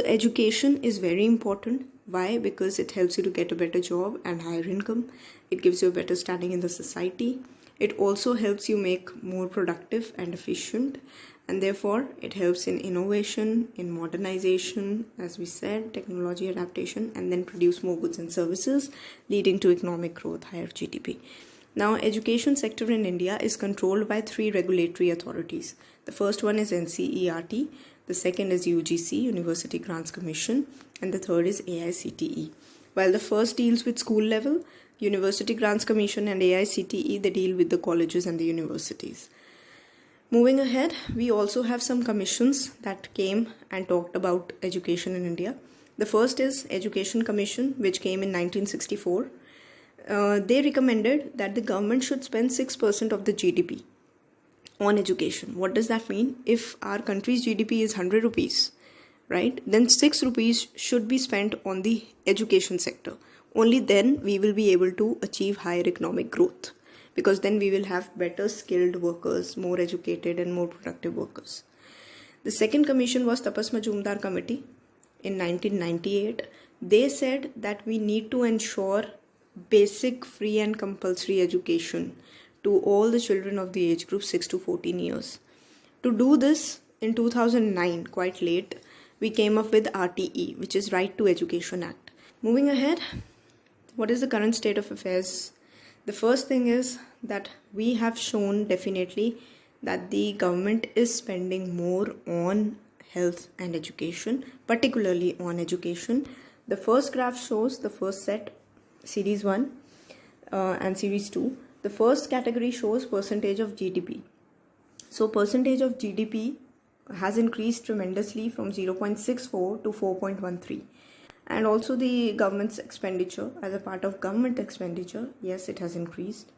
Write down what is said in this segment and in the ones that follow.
Education is very important. Why? Because it helps you to get a better job and higher income. It gives you a better standing in the society. It also helps you make more productive and efficient, and therefore it helps in innovation, in modernization, as we said, technology adaptation, and then produce more goods and services, leading to economic growth, higher GDP. Now, education sector in India is controlled by 3 regulatory authorities. The first one is NCERT, the second is UGC, University Grants Commission, and the third is AICTE. While the first deals with school level, University Grants Commission and AICTE, they deal with the colleges and the universities. Moving ahead, we also have some commissions that came and talked about education in India. The first is Education Commission, which came in 1964. They recommended that the government should spend 6% of the GDP on education. What does that mean? If our country's GDP is 100 rupees, right, then 6 rupees should be spent on the education sector. Only then we will be able to achieve higher economic growth, because then we will have better skilled workers, more educated and more productive workers. The second commission was Tapas Majumdar Committee in 1998. They said that we need to ensure basic, free and compulsory education to all the children of the age group 6 to 14 years. To do this, in 2009, quite late, we came up with RTE, which is Right to Education Act. Moving ahead, what is the current state of affairs? The first thing is that we have shown definitely that the government is spending more on health and education, particularly on education. The first graph shows the first set, series 1 and series 2. The first category shows percentage of GDP. So percentage of GDP has increased tremendously from 0.64 to 4.13. And also the government's expenditure, as a part of government expenditure, yes, it has increased.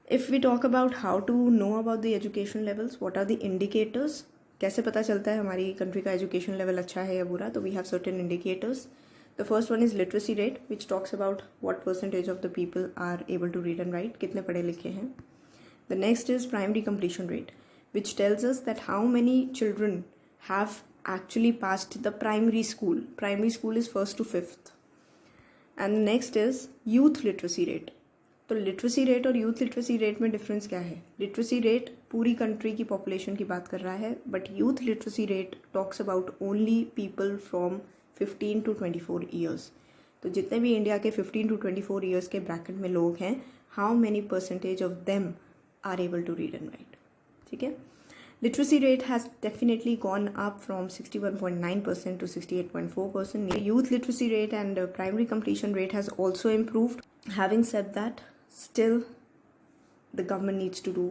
If we talk about how to know about the education levels, what are the indicators? कैसे पता चलता है हमारी country का education level अच्छा है या बुरा? तो we have certain indicators. The first one is literacy rate, which talks about what percentage of the people are able to read and write, कितने पढ़े लिखे हैं. The next is primary completion rate, which tells us that how many children have actually passed the primary school. Primary school is 1st to 5th. And next is youth literacy rate. तो literacy rate और youth literacy rate में difference क्या है? Literacy rate पूरी country की population की बात कर रहा है, but youth literacy rate talks about only people from 15 to 24 years. तो जितने भी इंडिया के 15 to 24 ईयर्स के ब्रैकेट में लोग हैं, how many percentage of them are able to read and write. ठीक है. Literacy rate has definitely gone up from 61.9% to 68.4%. Youth literacy rate and primary completion rate has also improved. Having said that, still the government needs to do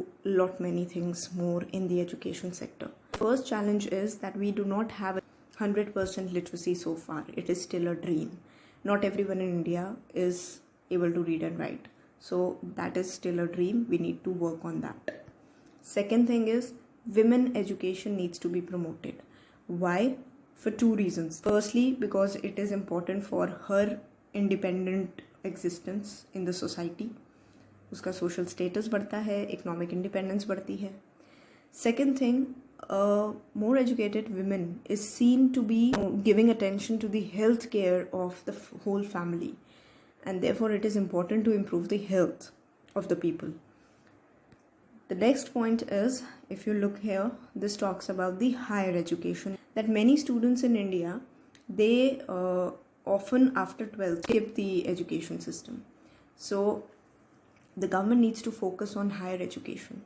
many things more in the education sector. First challenge is that we do not have 100% literacy so far. It is still a dream. Not everyone in India is able to read and write. So that is still a dream. We need to work on that. Second thing is, women education needs to be promoted. Why? For 2 reasons. Firstly, because it is important for her independent existence in the society. उसका social status बढ़ता है, economic independence बढ़ती है. Second thing, more educated women is seen to be giving attention to the health care of the whole family, and therefore it is important to improve the health of the people. The next point is, if you look here, this talks about the higher education, that many students in India, they often after 12th skip the education system. So the government needs to focus on higher education.